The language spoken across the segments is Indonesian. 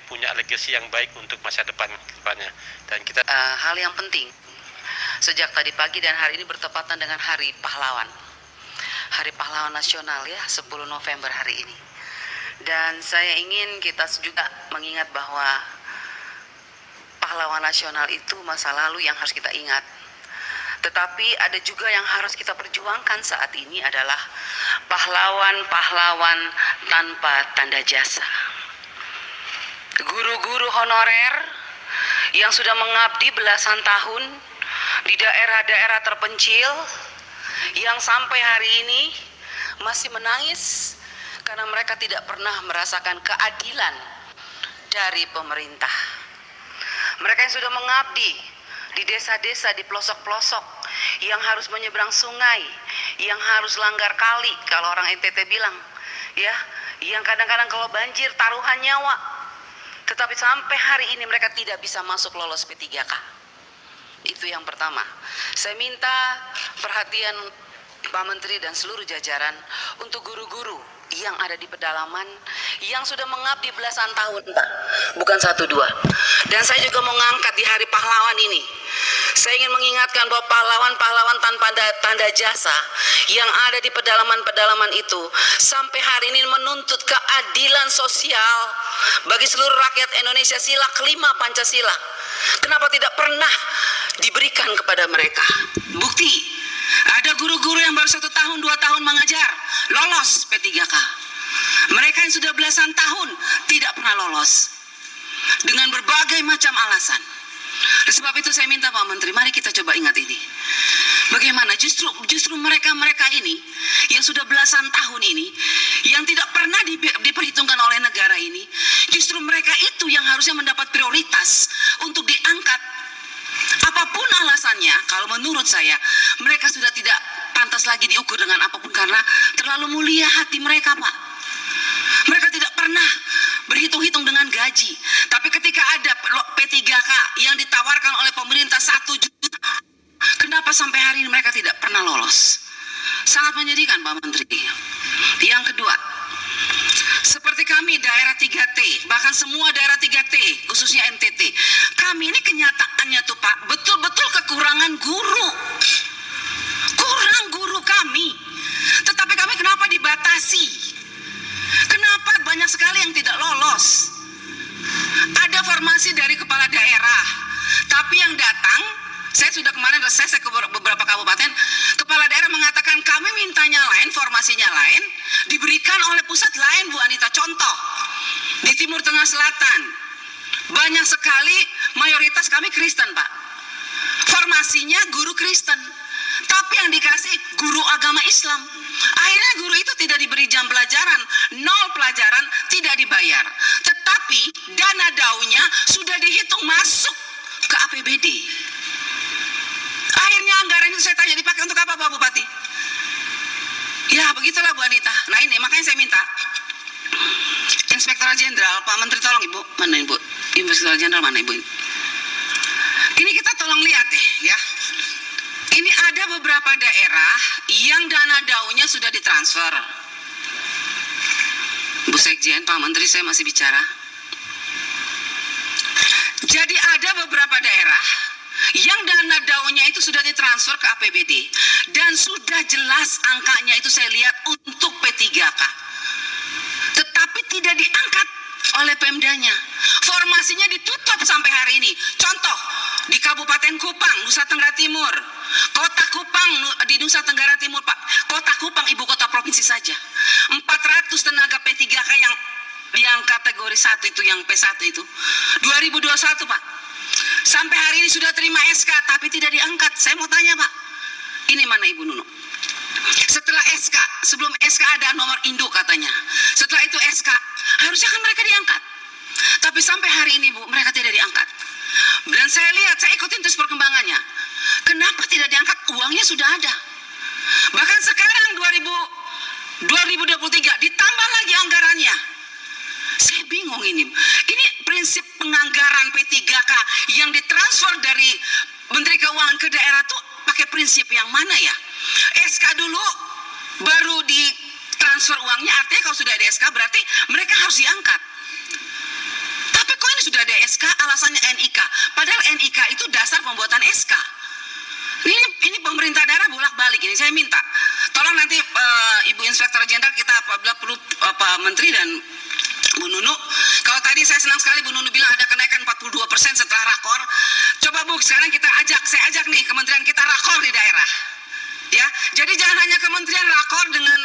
punya legasi yang baik untuk masa depannya. Dan kita hal yang penting sejak tadi pagi dan hari ini bertepatan dengan Hari Pahlawan. Hari Pahlawan Nasional ya, 10 November hari ini. Dan saya ingin kita juga mengingat bahwa pahlawan nasional itu masa lalu yang harus kita ingat. Tetapi ada juga yang harus kita perjuangkan saat ini adalah pahlawan-pahlawan tanpa tanda jasa. Guru-guru honorer yang sudah mengabdi belasan tahun di daerah-daerah terpencil, yang sampai hari ini masih menangis karena mereka tidak pernah merasakan keadilan dari pemerintah. Mereka yang sudah mengabdi di desa-desa, di pelosok-pelosok, yang harus menyeberang sungai, yang harus langgar kali kalau orang NTT bilang, ya, yang kadang-kadang kalau banjir taruhan nyawa, tetapi sampai hari ini mereka tidak bisa masuk lolos P3K. Itu yang pertama. Saya minta perhatian Pak Menteri dan seluruh jajaran untuk guru-guru yang ada di pedalaman yang sudah mengabdi belasan tahun, Pak, bukan 1-2. Dan saya juga mau ngangkat di Hari Pahlawan ini, saya ingin mengingatkan bahwa pahlawan-pahlawan tanpa tanda jasa yang ada di pedalaman-pedalaman itu sampai hari ini menuntut keadilan sosial bagi seluruh rakyat Indonesia. Sila kelima Pancasila, kenapa tidak pernah diberikan kepada mereka? Bukti, ada guru-guru yang baru 1 tahun 2 tahun mengajar lolos P3K. Mereka yang sudah belasan tahun tidak pernah lolos dengan berbagai macam alasan. Oleh sebab itu saya minta Pak Menteri, mari kita coba ingat ini. Bagaimana justru mereka ini yang sudah belasan tahun ini, yang tidak pernah diperhitungkan oleh negara ini, justru mereka itu yang harusnya mendapat prioritas untuk diangkat. Apapun alasannya, kalau menurut saya mereka sudah tidak pantas lagi diukur dengan apapun karena terlalu mulia hati mereka, Pak. Mereka tidak pernah berhitung-hitung dengan gaji. Tapi ketika ada P3K yang ditawarkan oleh pemerintah 1 juta, kenapa sampai hari ini mereka tidak pernah lolos? Sangat menyedihkan, Pak Menteri. Yang kedua, seperti kami daerah 3T, bahkan semua daerah 3T, khususnya NTT, kami ini kenyataannya tuh Pak, betul-betul kekurangan guru. Kurang guru kami. Tetapi kami kenapa dibatasi? Kenapa banyak sekali yang tidak lolos? Ada formasi dari kepala daerah, tapi yang datang, saya sudah kemarin reses ke beberapa kabupaten, kepala daerah mengatakan kami mintanya lain, formasinya lain, diberikan oleh pusat lain, Bu Anita. Contoh, di Timur Tengah Selatan, banyak sekali mayoritas kami Kristen, Pak. Formasinya guru Kristen, tapi yang dikasih guru agama Islam. Akhirnya guru itu tidak diberi jam pelajaran, 0 pelajaran, tidak dibayar. Tetapi dana daunya sudah dihitung masuk ke APBD. Akhirnya anggaran itu saya tanya, dipakai untuk apa Pak Bupati? Ya begitulah Bu Anita. Nah ini makanya saya minta Inspektorat Jenderal, Pak Menteri tolong Ibu, mana Ibu? Inspektorat Jenderal mana Ibu? Ini kita tolong lihat deh ya. Ini ada beberapa daerah yang dana daunya sudah ditransfer. Bu Sekjen, Pak Menteri, saya masih bicara. Jadi ada beberapa daerah yang dana daunya itu sudah ditransfer ke APBD dan sudah jelas angkanya itu saya lihat untuk P3K. Tetapi tidak diangkat oleh Pemdanya. Formasinya ditutup sampai hari ini. Contoh, di Kabupaten Kupang, Nusa Tenggara Timur, Kota Kupang di Nusa Tenggara Timur, Pak. Kota Kupang ibu kota provinsi saja. 400 tenaga P3K yang kategori 1 itu, yang P1 itu. 2021, Pak. Sampai hari ini sudah terima SK tapi tidak diangkat. Saya mau tanya, Pak. Ini mana Ibu Nuno? Setelah SK, sebelum SK ada nomor induk katanya. Setelah itu SK, harusnya kan mereka diangkat. Tapi sampai hari ini Bu, mereka tidak diangkat. Dan saya lihat, saya ikutin terus perkembangannya. Kenapa tidak diangkat? Uangnya sudah ada. Bahkan sekarang 2023 ditambah lagi anggarannya. Saya bingung ini. Ini prinsip penganggaran P3K yang ditransfer dari Menteri Keuangan ke daerah tuh pakai prinsip yang mana ya? SK dulu baru ditransfer uangnya, artinya kalau sudah ada SK berarti mereka harus diangkat. Tapi kok sudah ada SK, alasannya NIK. Padahal NIK itu dasar pembuatan SK. Ini pemerintah daerah bolak-balik ini. Saya minta tolong nanti Ibu Inspektur Jenderal kita apabila perlu Menteri dan Bu Nunu. Kalau tadi saya senang sekali Bu Nunu bilang ada kenaikan 42% setelah rakor. Coba Bu, sekarang saya ajak nih kementerian kita rakor di daerah. Ya, jadi jangan hanya kementerian rakor dengan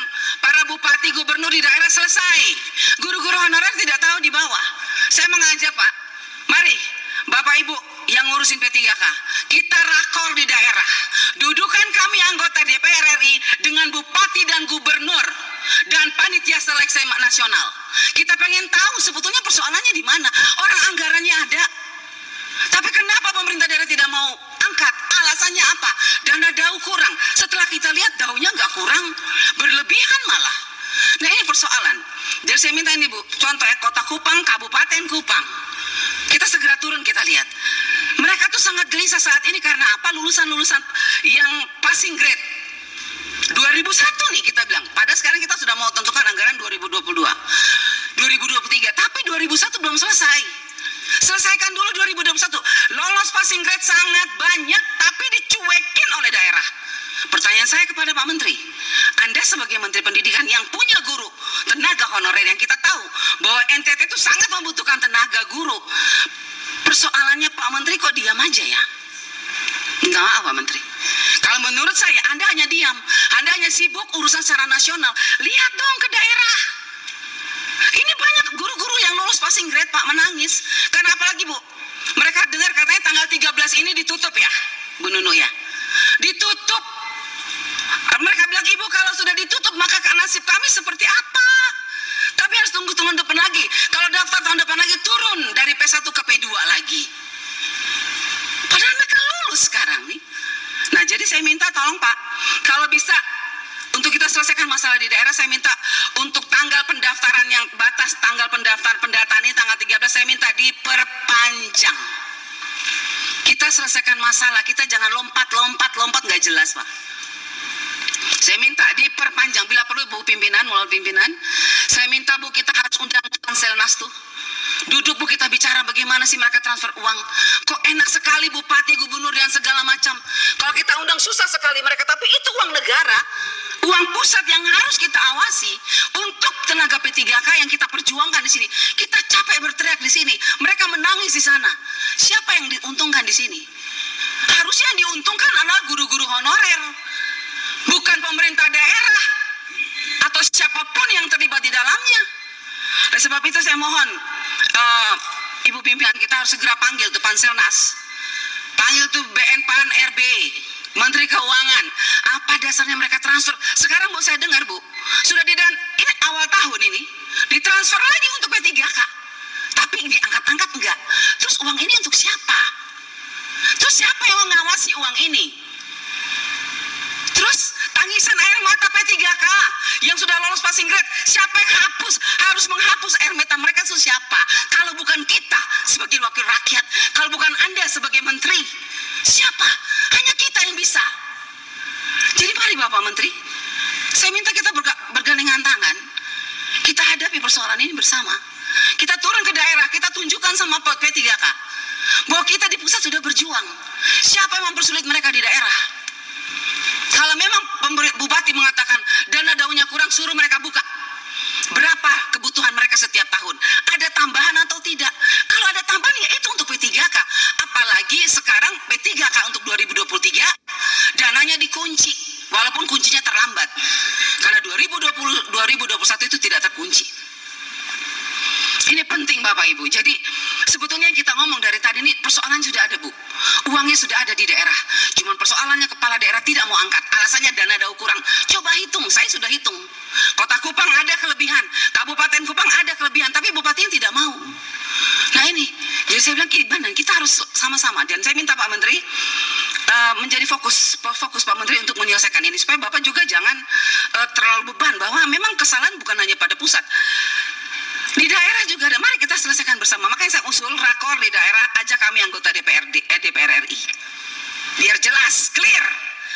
para bupati, gubernur di daerah selesai. Guru-guru honorer tidak tahu di bawah. Saya mengajak Pak, mari Bapak Ibu yang ngurusin P3K, kita rakor di daerah. Dudukan kami anggota DPR RI dengan bupati dan gubernur dan panitia seleksi nasional. Kita pengen tahu sebetulnya persoalannya di mana. Orang anggarannya ada. Tapi kenapa pemerintah daerah tidak mau angkat? Alasannya apa? Dana DAU kurang. Setelah kita lihat DAU-nya nggak kurang, berlebihan malah. Nah ini persoalan. Jadi saya minta ini Bu, contoh ya Kota Kupang, Kabupaten Kupang. Kita segera turun kita lihat. Mereka tuh sangat gelisah saat ini karena apa? Lulusan-lulusan yang passing grade 2001 nih kita bilang. Padahal sekarang kita sudah mau tentukan anggaran 2022, 2023. Tapi 2001 belum selesai. Selesaikan dulu 2021. Lolos passing grade sangat banyak, tapi dicuekin oleh daerah. Pertanyaan saya kepada Pak Menteri, Anda sebagai Menteri Pendidikan yang punya guru, tenaga honorer yang kita tahu bahwa NTT itu sangat membutuhkan tenaga guru. Persoalannya Pak Menteri kok diam aja ya? Enggak apa Pak Menteri. Kalau menurut saya Anda hanya diam, Anda hanya sibuk urusan secara nasional. Lihat dong ke daerah. Ini banyak guru-guru yang lolos passing grade Pak menangis. Karena apalagi Bu, mereka dengar katanya tanggal 13 ini ditutup ya, Bu Nunu ya. Ditutup. Mereka bilang Ibu kalau sudah ditutup maka nasib kami seperti apa? Tapi harus tunggu tahun depan lagi. Kalau daftar tahun depan lagi turun dari P1 ke P2 lagi. Padahal mereka lulus sekarang nih. Nah jadi saya minta tolong Pak, kalau bisa untuk kita selesaikan masalah di daerah, saya minta untuk tanggal pendaftaran yang batas tanggal pendataan ini tanggal 13 saya minta diperpanjang. Kita selesaikan masalah, kita jangan lompat nggak jelas Pak. Saya minta diperpanjang, bila perlu Bu pimpinan, mulai pimpinan, saya minta Bu kita harus undang Konselnas tuh. Duduk Bu kita bicara bagaimana sih mereka transfer uang. Kok enak sekali bupati, gubernur dan segala macam. Kalau kita undang susah sekali mereka, tapi itu uang negara, uang pusat yang harus kita awasi untuk tenaga P3K yang kita perjuangkan di sini. Kita capek berteriak di sini, mereka menangis di sana. Siapa yang diuntungkan di sini? Harusnya yang diuntungkan adalah guru-guru honorer, bukan pemerintah daerah atau siapapun yang terlibat di dalamnya. Oleh sebab itu saya mohon Ibu pimpinan kita harus segera panggil tuh Panselnas, panggil tuh BNPAN RB, Menteri Keuangan. Apa dasarnya mereka transfer? Sekarang Bu saya dengar Bu, sudah ini awal tahun ini ditransfer lagi untuk P3K, tapi diangkat-angkat enggak. Terus uang ini untuk siapa? Terus siapa yang mengawasi uang ini? Terus tangisan air mata P3K yang sudah lolos passing grade, siapa yang harus menghapus air mata mereka itu siapa? Kalau bukan kita sebagai wakil rakyat, kalau bukan Anda sebagai menteri, siapa? Hanya kita yang bisa. Jadi mari Bapak Menteri, saya minta kita bergandengan tangan, kita hadapi persoalan ini bersama. Kita turun ke daerah, kita tunjukkan sama P3K bahwa kita di pusat sudah berjuang. Siapa yang mempersulit mereka di daerah? Kalau memang bupati mengatakan dana DAU-nya kurang, suruh mereka buka. Berapa kebutuhan mereka setiap tahun? Ada tambahan atau tidak? Kalau ada tambahan ya itu untuk P3K. Apalagi sekarang P3K untuk 2023 dananya dikunci. Walaupun kuncinya terlambat. Karena 2021 itu tidak terkunci. Ini penting Bapak Ibu. Jadi sebetulnya yang kita ngomong dari tadi ini persoalan sudah ada Bu. Uangnya sudah ada di daerah. Cuman persoalannya kepala daerah tidak mau angkat. Alasannya dana DAU kurang. Coba hitung, saya sudah hitung. Kota Kupang ada kelebihan, Kabupaten Kupang ada kelebihan, tapi bupatinya tidak mau. Nah ini, jadi saya bilang gimana? Kita harus sama-sama. Dan saya minta Pak Menteri menjadi fokus Pak Menteri untuk menyelesaikan ini supaya Bapak juga jangan terlalu beban bahwa memang kesalahan bukan hanya pada pusat. Di daerah juga ada, mari kita selesaikan bersama. Makanya saya usul rakor di daerah, ajak kami anggota DPR RI. Biar jelas, clear,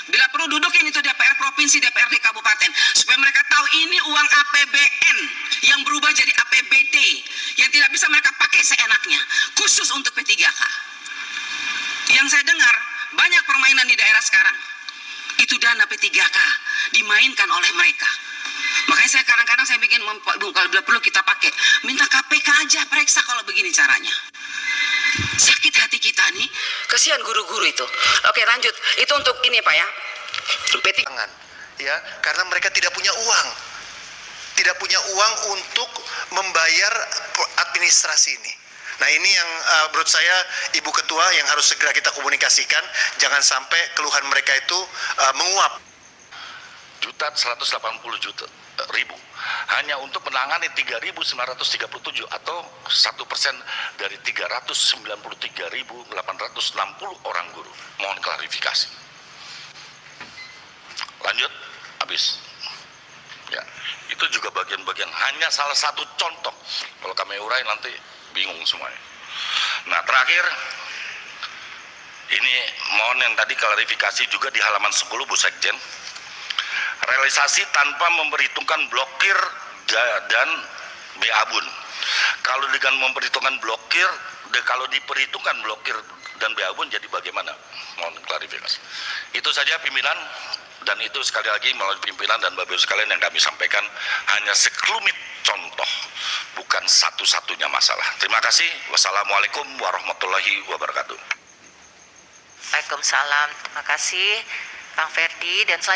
Bila perlu dudukin itu DPR provinsi, DPRD kabupaten, supaya mereka tahu ini uang APBN yang berubah jadi APBD yang tidak bisa mereka pakai seenaknya, khusus untuk P3K. Yang saya dengar banyak permainan di daerah sekarang itu dana P3K dimainkan oleh mereka. Makanya saya kadang-kadang saya bikin, kalau bila perlu kita pakai, minta KPK aja periksa kalau begini caranya. Sakit hati kita nih, kasihan guru-guru itu. Oke, lanjut. Itu untuk ini Pak ya. Ya, karena mereka tidak punya uang. Tidak punya uang untuk membayar administrasi ini. Nah, ini yang menurut saya Ibu Ketua yang harus segera kita komunikasikan, jangan sampai keluhan mereka itu menguap. 180.000.000 hanya untuk menangani 3.937 atau 1% dari 393.860 orang guru. Mohon klarifikasi. Lanjut, habis. Ya, itu juga bagian-bagian, hanya salah satu contoh. Kalau kami urai nanti bingung semuanya. Nah, terakhir ini mohon yang tadi klarifikasi juga di halaman 10 Bu Sekjen. Realisasi tanpa memperhitungkan blokir dan BA-Bun. Kalau dengan memperhitungkan blokir, kalau diperhitungkan blokir dan BA-Bun jadi bagaimana? Mohon klarifikasi. Itu saja pimpinan, dan itu sekali lagi melalui pimpinan dan Bapak Ibu sekalian yang kami sampaikan hanya sekelumit contoh, bukan satu-satunya masalah. Terima kasih. Wassalamualaikum warahmatullahi wabarakatuh. Waalaikumsalam. Terima kasih Kang Ferdi, dan selanjutnya